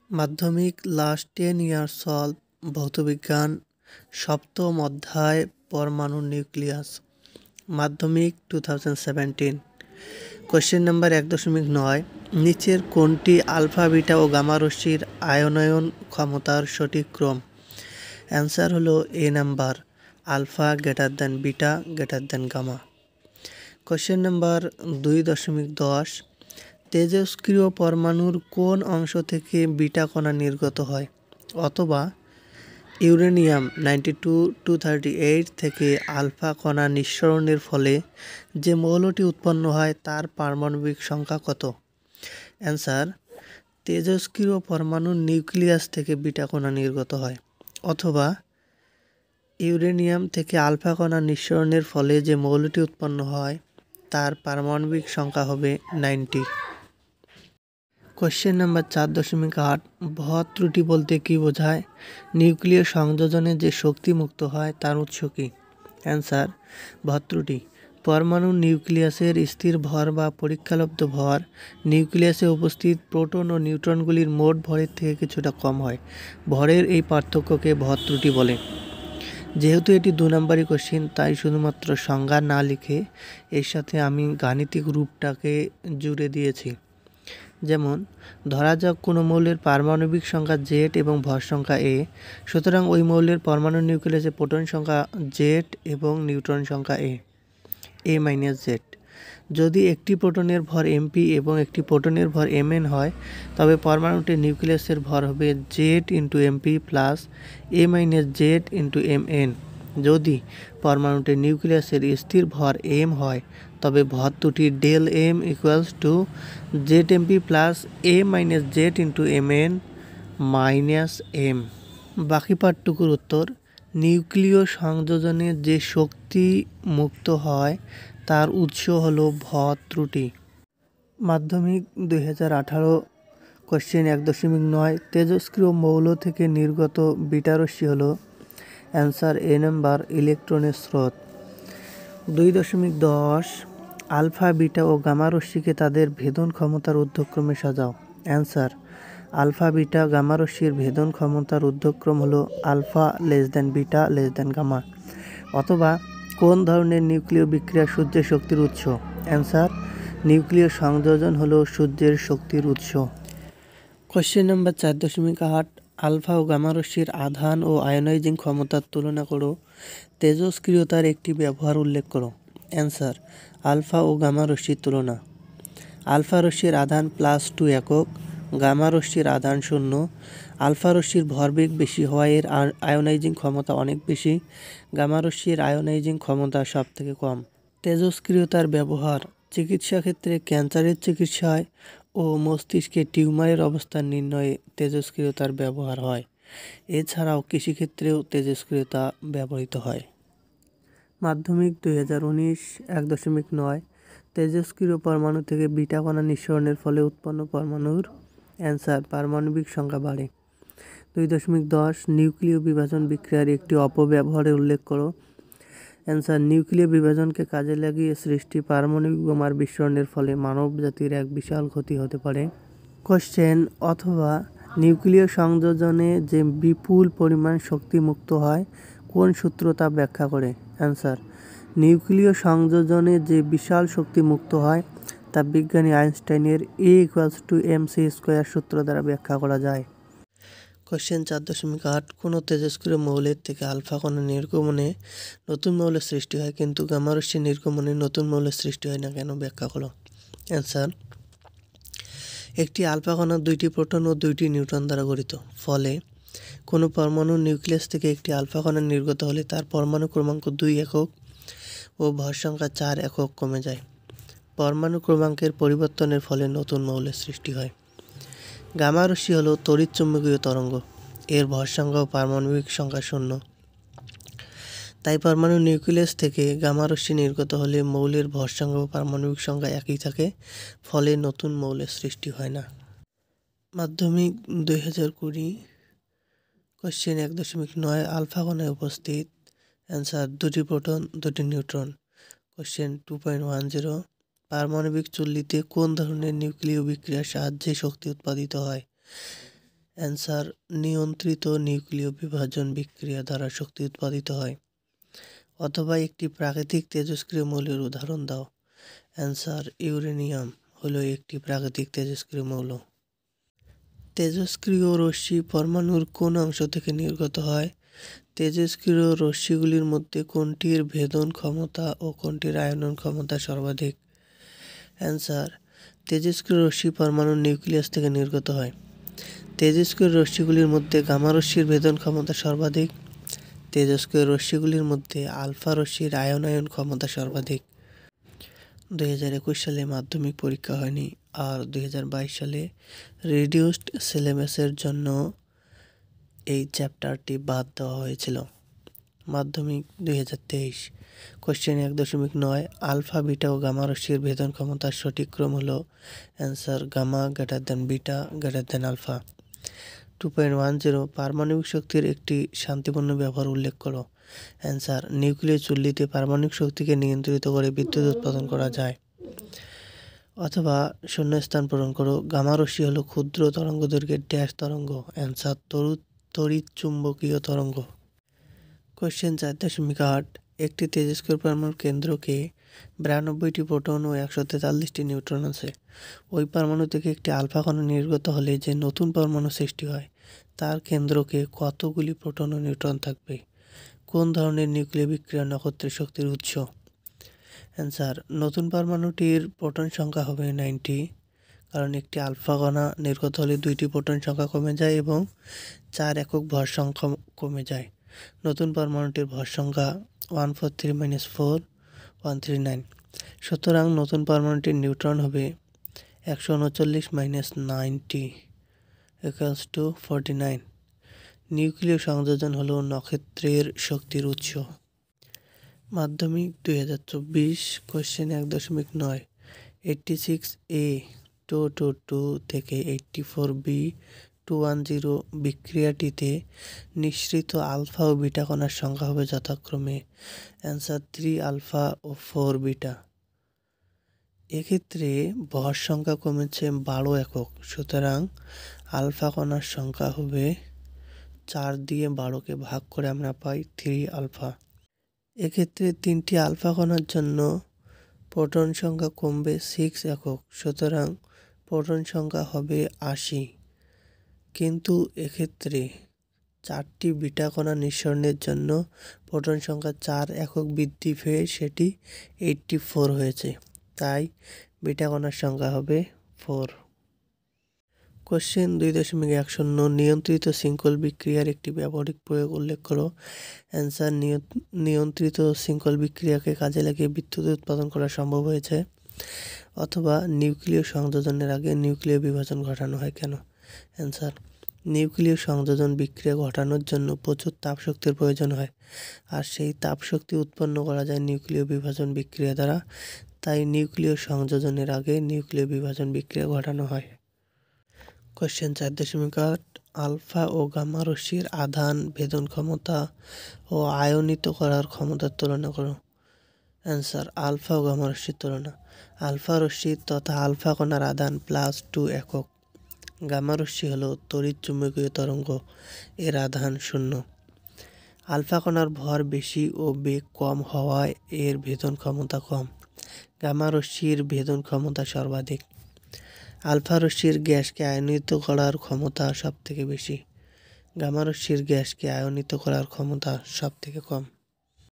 মাধ্যমিক লাস্ট 10 ইয়ার সলভ ভৌতবিজ্ঞান সপ্তম অধ্যায় পরমাণু নিউক্লিয়াস মাধ্যমিক 2017 কোশ্চেন নাম্বার 1.9 নিচের কোনটি আলফা বিটা ও গামা রশ্মির আয়নায়ন ক্ষমতার সঠিক ক্রম? অ্যান্সার হলো A number, alpha greater than beta greater than gamma. Question number 2.10 তেজস্ক্রিয় পরমাণুর কোন অংশ থেকে বিটা কণা নির্গত হয়? অথবা ইউরেনিয়াম 92-238 থেকে আলফা কণা নিঃসরণের ফলে যে মৌলটি উৎপন্ন হয় তার পারমাণবিক সংখ্যা কত? অ্যান্সার তেজস্ক্রিয় পরমাণুর নিউক্লিয়াস থেকে বিটা কণা নির্গত হয়। অথবা ইউরেনিয়াম থেকে আলফা কণা নিঃসরণের ফলে যে মৌলটি উৎপন্ন হয় তার পারমাণবিক সংখ্যা হবে 90। কোশ্চেন নাম্বার 4.8 ভর ত্রুটি বলতে কি বোঝায়? নিউক্লিয় সংযোজনে যে শক্তি মুক্ত হয় তার উৎস কি? অ্যান্সার ভর ত্রুটি পরমাণু নিউক্লিয়াসের স্থির ভর বা পরীক্ষালব্ধ ভর নিউক্লিয়াসে উপস্থিত প্রোটন ও নিউট্রনগুলির মোট ভরের থেকে কিছুটা কম হয়। ভরের এই পার্থক্যকে ভর ত্রুটি বলে। যেহেতু এটি 2 নম্বরই কোশ্চেন তাই শুধুমাত্র সংজ্ঞা না লিখে এর সাথে আমি গাণিতিক রূপটাকে জুড়ে দিয়েছি। যেমন ধরা যাক কোনো মৌলের পারমাণবিক সংখ্যা জেড এবং ভর সংখ্যা এ, সুতরাং ওই মৌলের পরমাণু নিউক্লিয়াসে প্রোটন সংখ্যা জেড এবং নিউট্রন সংখ্যা এ মাইনাস জেড। যদি একটি প্রোটনের ভর এমপি এবং একটি প্রোটনের ভর এমএন হয় তবে পরমাণুটির নিউক্লিয়াসের ভর হবে Z into MP plus A minus Z into MN. যদি পরমাণুটির নিউক্লিয়াসের স্থির ভর এম হয় তবে ভর ত্রুটি del M equals to Z MP plus A minus Z into MN minus M. বাকি পার্টটুকুর উত্তর নিউক্লিয় সংযোজনে যে শক্তি মুক্ত হয় তার উৎস হলো ভর ত্রুটি। মাধ্যমিক 2018 কোশ্চেন 1.9 তেজস্ক্রিয় মৌল থেকে নির্গত বিটা রশ্মি হলো? অ্যান্সার এ নাম্বার, ইলেকট্রনের স্রোত। 2.10 আলফা বিটা ও গামা রশ্মিকে তাদের ভেদন ক্ষমতার ঊর্ধ্বক্রমে সাজাও। অ্যান্সার আলফা বিটা গামা রশ্মির ভেদন ক্ষমতার ঊর্ধ্বক্রম হলো alpha less than beta less than gamma. অথবা কোন ধরনের নিউক্লিয় বিক্রিয়া সূর্যের শক্তির উৎস? অ্যান্সার নিউক্লিয় সংযোজন হলো সূর্যের শক্তির উৎস। কোশ্চেন নাম্বার 4.8 আলফা ও গামা রশ্মির আধান ও আয়নাইজিং ক্ষমতার তুলনা করো, তেজস্ক্রিয়তার একটি ব্যবহার উল্লেখ করো। অ্যান্সার আলফা ও গামা রশ্মির তুলনা। আলফা রশ্মির আধান +2 একক, গামা রশ্মির আধান 0। আলফা রশ্মির ভরবেগ বেশি হওয়ায় এর আয়নাইজিং ক্ষমতা অনেক বেশি, গামা রশ্মির আয়নাইজিং ক্ষমতা সব থেকে কম। তেজস্ক্রিয়তার ব্যবহার চিকিৎসা ক্ষেত্রে ক্যান্সারের চিকিৎসায় ও মস্তিষ্কে টিউমারের অবস্থান নির্ণয়ে তেজস্ক্রিয়তার ব্যবহার হয়। এছাড়াও কৃষিক্ষেত্রেও তেজস্ক্রিয়তা ব্যবহৃত হয়। মাধ্যমিক 2019 1.9 তেজস্ক্রিয় পরমাণু থেকে বিটা কণা নিঃসরণের ফলে উৎপন্ন পরমাণুর? অ্যান্সার পারমাণবিক সংখ্যা বাড়ে। 2.10 নিউক্লিয় বিভাজন বিক্রিয়ার একটি অপব্যবহারের উল্লেখ করো। অ্যান্সার নিউক্লিয় বিভাজনকে কাজে লাগিয়ে সৃষ্টি পারমাণবিক বোমার বিস্ফোরণের ফলে মানব জাতির এক বিশাল ক্ষতি হতে পারে। কোশ্চেন অথবা নিউক্লিয় সংযোজনে যে বিপুল পরিমাণ শক্তি মুক্ত হয় কোন সূত্র তা ব্যাখ্যা করে? অ্যান্সার নিউক্লিয় সংযোজনে যে বিশাল শক্তি মুক্ত হয় তা বিজ্ঞানী আইনস্টাইনের E=mc² সূত্র দ্বারা ব্যাখ্যা করা যায়। কোশ্চেন 4.8 কোনো তেজস্ক্রিয় মৌলের থেকে আলফা কণা নির্গমনে নতুন মৌলের সৃষ্টি হয় কিন্তু গামা রশ্মি নির্গমনে নতুন মৌলের সৃষ্টি হয় না কেন, ব্যাখ্যা করো। অ্যান্সার একটি আলফা কণা 2টি প্রোটন ও 2টি নিউট্রন দ্বারা গঠিত। ফলে কোনো পরমাণুর নিউক্লিয়াস থেকে একটি আলফা কণা নির্গত হলে তার পরমাণু ক্রমাঙ্ক 2 একক ও ভর সংখ্যা 4 একক কমে যায়। পরমাণু ক্রমাঙ্কের পরিবর্তনের ফলে নতুন মৌলের সৃষ্টি হয়। গামা রশ্মি হলো তড়িৎচুম্বকীয় তরঙ্গ, এর ভর সংখ্যা ও পারমাণবিক সংখ্যা 0। তাই পরমাণু নিউক্লিয়াস থেকে গামা রশ্মি নির্গত হলে মৌলের ভর সংখ্যা ও পারমাণবিক সংখ্যা একই থাকে, ফলে নতুন মৌলের সৃষ্টি হয় না। মাধ্যমিক 2020 কোশ্চেন 1.9 আলফা কণায় উপস্থিত? অ্যান্সার 2টি প্রোটন 2টি নিউট্রন। কোশ্চেন 2.10 পারমাণবিক চুল্লিতে কোন ধরনের নিউক্লিয় বিক্রিয়ার সাহায্যে শক্তি উৎপাদিত হয়? অ্যান্সার, নিয়ন্ত্রিত নিউক্লিয় বিভাজন বিক্রিয়া দ্বারা শক্তি উৎপাদিত হয়। অথবা একটি প্রাকৃতিক তেজস্ক্রিয় মৌলের উদাহরণ দাও। অ্যান্সার, ইউরেনিয়াম হলো একটি প্রাকৃতিক তেজস্ক্রিয় মৌল। তেজস্ক্রিয় রশ্মি পরমাণুর কোন অংশ থেকে নির্গত হয়? তেজস্ক্রিয় রশ্মিগুলির মধ্যে কোনটির ভেদন ক্ষমতা ও কোনটির আয়নন ক্ষমতা সর্বাধিক? অ্যান্সার, তেজস্ক্রিয় রশ্মি পরমাণুর নিউক্লিয়াস থেকে নির্গত হয়। তেজস্ক্রিয় রশ্মিগুলির মধ্যে গামা রশ্মির ভেদন ক্ষমতা সর্বাধিক। তেজস্ক্রিয় রশ্মিগুলির মধ্যে আলফা রশ্মির আয়নায়ন ক্ষমতা সর্বাধিক। 2021 সালে মাধ্যমিক পরীক্ষা হয়নি, আর 2022 সালে রিডিউসড সিলেবাসের জন্য এই চ্যাপ্টারটি বাদ দেওয়া হয়েছিল। মাধ্যমিক 2023। কোশ্চেন 1.9, আলফা বিটা ও গামা রশ্মির ভেদন ক্ষমতার সঠিক ক্রম হলো। Answer, gamma greater than beta greater than alpha. 2.10, পারমাণবিক শক্তির একটি শান্তিপূর্ণ ব্যবহার উল্লেখ করো। অ্যান্সার, নিউক্লিয় চুল্লিতে পারমাণবিক শক্তিকে নিয়ন্ত্রিত করে বিদ্যুৎ উৎপাদন করা যায়। অথবা শূন্যস্থান পূরণ করো। গামা রশ্মি হলো ক্ষুদ্র তরঙ্গদৈর্ঘ্যের ড্যাশ তরঙ্গ। অ্যান্সার, তড়িৎ চুম্বকীয় তরঙ্গ। কোশ্চেন 4.8, একটি তেজস্ক্রিয় পরমাণুর কেন্দ্রকে 92টি প্রোটন ও 143টি নিউট্রন আছে। ওই পরমাণু থেকে একটি আলফা কণা নির্গত হলে যে নতুন পরমাণু সৃষ্টি হয় তার কেন্দ্রকে কতগুলি প্রোটন ও নিউট্রন থাকবে? কোন ধরনের নিউক্লিয় বিক্রিয়া নক্ষত্রের শক্তির উৎস? অ্যান্সার, নতুন পরমাণুটির প্রোটন সংখ্যা হবে 90, কারণ একটি আলফা কণা নির্গত হলে 2টি প্রোটন সংখ্যা কমে যায় এবং 4 একক ভর সংখ্যা কমে যায়। নতুন পরমাণুটির ভর সংখ্যা 143 - 4 139। সুতরাং নতুন পরমাণুটির নিউট্রন হবে 139 - 90 = 49। নিউক্লিয় সংযোজন হলো নক্ষত্রের শক্তির উৎস। মাধ্যমিক 2024। কোশ্চেন 1.9, 86A 222 থেকে 84B 210 বিক্রিয়াটিতে নিঃসৃত আলফা ও বিটা কণার সংখ্যা হবে যথাক্রমে। অ্যান্সার, 3 আলফা ও 4 বিটা। এক্ষেত্রে ভর সংখ্যা কমেছে 12 একক, সুতরাং আলফা কণার সংখ্যা হবে 4 দিয়ে 12কে ভাগ করে আমরা পাই 3 আলফা। এক্ষেত্রে 3টি আলফা কণার জন্য প্রোটন সংখ্যা কমবে 6 একক, সুতরাং প্রোটন সংখ্যা হবে 80। কিন্তু এক্ষেত্রে 4টি বিটা কণা নিঃসরণের জন্য প্রোটন সংখ্যা 4 একক বৃদ্ধি পেয়ে সেটি 84 হয়েছে, তাই বিটা কণার সংখ্যা হবে 4। কোশ্চেন 2.10, নিয়ন্ত্রিত শৃঙ্খল বিক্রিয়ার একটি ব্যবহারিক প্রয়োগ উল্লেখ করো। অ্যান্সার, নিয়ন্ত্রিত শৃঙ্খল বিক্রিয়াকে কাজে লাগিয়ে বিদ্যুৎ উৎপাদন করা সম্ভব হয়েছে। অথবা নিউক্লিয় সংযোজনের আগে নিউক্লিয় বিভাজন ঘটানো হয় কেন? অ্যান্সার, নিউক্লিয় সংযোজন বিক্রিয়া ঘটানোর জন্য প্রচুর তাপশক্তির প্রয়োজন হয়, আর সেই তাপশক্তি উৎপন্ন করা যায় নিউক্লিয় বিভাজন বিক্রিয়া দ্বারা, তাই নিউক্লিয় সংযোজনের আগে নিউক্লিয় বিভাজন বিক্রিয়া ঘটানো হয়। কোশ্চেন 4.8, আলফা ও গামা রশ্মির আধান ভেদন ক্ষমতা ও আয়নিত করার ক্ষমতার তুলনা করো। অ্যান্সার, আলফা ও গামা রশ্মির তুলনা। আলফা রশ্মি তথা আলফা কণার আধান +2 একক। গামা রশ্মি হলো তড়িৎ চুম্বকীয় তরঙ্গ, এর আধান 0। আলফা কণার ভর বেশি ও বেগ কম হওয়ায় এর ভেদন ক্ষমতা কম। গামা রশ্মির ভেদন ক্ষমতা সর্বাধিক। আলফা রশ্মির গ্যাসকে আয়নিত করার ক্ষমতা সবথেকে বেশি। গামা রশ্মির গ্যাসকে আয়নিত করার ক্ষমতা সবথেকে কম।